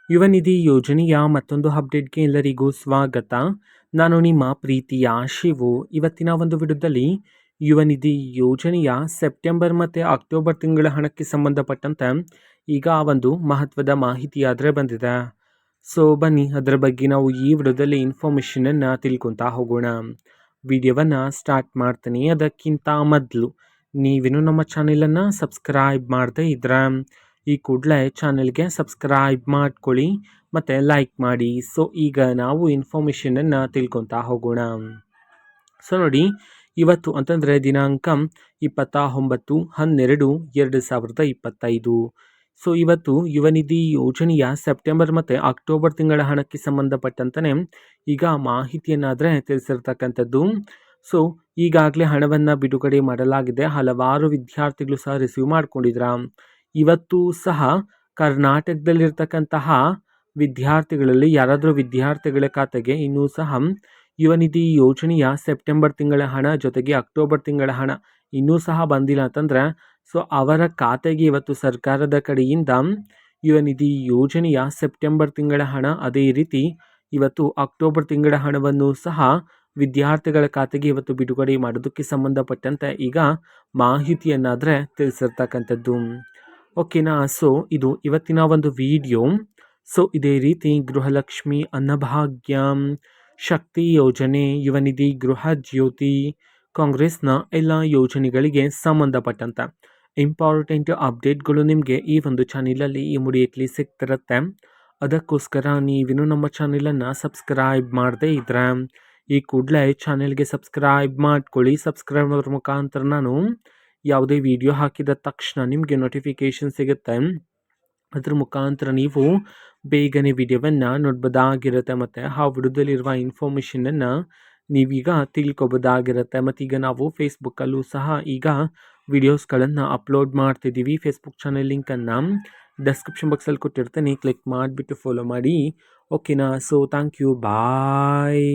ಯುವ ನಿಧಿ ಯೋಜನೆಯ ಮತ್ತೊಂದು ಅಪ್ಡೇಟ್ಗೆ ಎಲ್ಲರಿಗೂ ಸ್ವಾಗತ. ನಾನು ನಿಮ್ಮ ಪ್ರೀತಿಯ ಶಿವು. ಇವತ್ತಿನ ಒಂದು ವಿಡಿಯೋದಲ್ಲಿ ಯುವ ನಿಧಿ ಯೋಜನೆಯ ಸೆಪ್ಟೆಂಬರ್ ಮತ್ತು ಅಕ್ಟೋಬರ್ ತಿಂಗಳ ಹಣಕ್ಕೆ ಸಂಬಂಧಪಟ್ಟಂತೆ ಈಗ ಒಂದು ಮಹತ್ವದ ಮಾಹಿತಿ ಆದರೆ ಬಂದಿದೆ. ಸೊ ಬನ್ನಿ ಅದರ ಬಗ್ಗೆ ನಾವು ಈ ವಿಡಿಯೋದಲ್ಲಿ ಇನ್ಫಾರ್ಮೇಷನನ್ನು ತಿಳ್ಕೊತಾ ಹೋಗೋಣ. ವಿಡಿಯೋವನ್ನು ಸ್ಟಾರ್ಟ್ ಮಾಡ್ತೀನಿ. ಅದಕ್ಕಿಂತ ಮೊದಲು ನೀವೇನು ನಮ್ಮ ಚಾನೆಲನ್ನು ಸಬ್ಸ್ಕ್ರೈಬ್ ಮಾಡದೇ ಇದ್ರೆ ಈ ಕೂಡಲೇ ಚಾನೆಲ್ಗೆ ಸಬ್ಸ್ಕ್ರೈಬ್ ಮಾಡ್ಕೊಳ್ಳಿ ಮತ್ತು ಲೈಕ್ ಮಾಡಿ. ಸೊ ಈಗ ನಾವು ಇನ್ಫಾರ್ಮೇಷನನ್ನು ತಿಳ್ಕೊತಾ ಹೋಗೋಣ. ಸೊ ನೋಡಿ, ಇವತ್ತು ಅಂತಂದರೆ ದಿನಾಂಕ 29/12/2025. ಸೊ ಇವತ್ತು ಯುವ ನಿಧಿ ಯೋಜನೆಯ ಸೆಪ್ಟೆಂಬರ್ ಮತ್ತು ಅಕ್ಟೋಬರ್ ತಿಂಗಳ ಹಣಕ್ಕೆ ಸಂಬಂಧಪಟ್ಟಂತೆ ಈಗ ಮಾಹಿತಿಯನ್ನಾದರೆ ತಿಳಿಸಿರ್ತಕ್ಕಂಥದ್ದು. ಸೊ ಈಗಾಗಲೇ ಹಣವನ್ನು ಬಿಡುಗಡೆ ಮಾಡಲಾಗಿದೆ. ಹಲವಾರು ವಿದ್ಯಾರ್ಥಿಗಳು ಸಹ ರಿಸೀವ್ ಮಾಡ್ಕೊಂಡಿದ್ರ. ಇವತ್ತು ಸಹ ಕರ್ನಾಟಕದಲ್ಲಿರ್ತಕ್ಕಂತಹ ವಿದ್ಯಾರ್ಥಿಗಳಲ್ಲಿ ಯಾರಾದರೂ ವಿದ್ಯಾರ್ಥಿಗಳ ಖಾತೆಗೆ ಇನ್ನೂ ಸಹ ಯುವ ನಿಧಿ ಯೋಜನೆಯ ಸೆಪ್ಟೆಂಬರ್ ತಿಂಗಳ ಹಣ ಜೊತೆಗೆ ಅಕ್ಟೋಬರ್ ತಿಂಗಳ ಹಣ ಇನ್ನೂ ಸಹ ಬಂದಿಲ್ಲ ಅಂತಂದರೆ ಸೊ ಅವರ ಖಾತೆಗೆ ಇವತ್ತು ಸರ್ಕಾರದ ಕಡೆಯಿಂದ ಯುವ ನಿಧಿ ಯೋಜನೆಯ ಸೆಪ್ಟೆಂಬರ್ ತಿಂಗಳ ಹಣ, ಅದೇ ರೀತಿ ಇವತ್ತು ಅಕ್ಟೋಬರ್ ತಿಂಗಳ ಹಣವನ್ನು ಸಹ ವಿದ್ಯಾರ್ಥಿಗಳ ಖಾತೆಗೆ ಇವತ್ತು ಬಿಡುಗಡೆ ಮಾಡೋದಕ್ಕೆ ಸಂಬಂಧಪಟ್ಟಂತೆ ಈಗ ಮಾಹಿತಿಯನ್ನಾದರೆ ತಿಳಿಸಿರ್ತಕ್ಕಂಥದ್ದು. ಓಕೆನಾ. ಸೊ ಇದು ಇವತ್ತಿನ ಒಂದು ವಿಡಿಯೋ. ಸೊ ಇದೇ ರೀತಿ ಗೃಹಲಕ್ಷ್ಮಿ, ಅನ್ನಭಾಗ್ಯ, ಶಕ್ತಿ ಯೋಜನೆ, ಯುವ ನಿಧಿ, ಗೃಹ ಜ್ಯೋತಿ, ಕಾಂಗ್ರೆಸ್ನ ಎಲ್ಲ ಯೋಜನೆಗಳಿಗೆ ಸಂಬಂಧಪಟ್ಟಂತೆ ಇಂಪಾರ್ಟೆಂಟ್ ಅಪ್ಡೇಟ್ಗಳು ನಿಮಗೆ ಈ ಒಂದು ಚಾನಲಲ್ಲಿ ಇಮಿಡಿಯೇಟ್ಲಿ ಸಿಗ್ತಿರುತ್ತೆ. ಅದಕ್ಕೋಸ್ಕರ ನೀವೇನು ನಮ್ಮ ಚಾನಲನ್ನು ಸಬ್ಸ್ಕ್ರೈಬ್ ಮಾಡದೇ ಇದ್ರೆ ಈ ಕೂಡಲೇ ಚಾನೆಲ್ಗೆ ಸಬ್ಸ್ಕ್ರೈಬ್ ಮಾಡ್ಕೊಳ್ಳಿ. ಸಬ್ಸ್ಕ್ರೈಬ್ ಮಾಡೋದ್ರ ಮುಖಾಂತರ ನಾನು ಯಾವುದೇ ವಿಡಿಯೋ ಹಾಕಿದ ತಕ್ಷಣ ನಿಮಗೆ ನೋಟಿಫಿಕೇಷನ್ ಸಿಗುತ್ತೆ. ಅದ್ರ ಮುಖಾಂತರ ನೀವು ಬೇಗನೆ ವಿಡಿಯೋವನ್ನು ನೋಡ್ಬೋದಾಗಿರುತ್ತೆ ಮತ್ತು ಆ ವಿಡಿಯೋದಲ್ಲಿರುವ ಇನ್ಫಾರ್ಮೇಷನನ್ನು ನೀವೀಗ ತಿಳ್ಕೊಬೋದಾಗಿರುತ್ತೆ. ಮತ್ತೀಗ ನಾವು ಫೇಸ್ಬುಕ್ಕಲ್ಲೂ ಸಹ ಈಗ ವಿಡಿಯೋಸ್ಗಳನ್ನು ಅಪ್ಲೋಡ್ ಮಾಡ್ತಿದ್ದೀವಿ. ಫೇಸ್ಬುಕ್ ಚಾನೆಲ್ ಲಿಂಕನ್ನು ಡಿಸ್ಕ್ರಿಪ್ಷನ್ ಬಾಕ್ಸಲ್ಲಿ ಕೊಟ್ಟಿರ್ತೇನೆ, ಕ್ಲಿಕ್ ಮಾಡಿಬಿಟ್ಟು ಫಾಲೋ ಮಾಡಿ. ಓಕೆನಾ. So thank you, bye.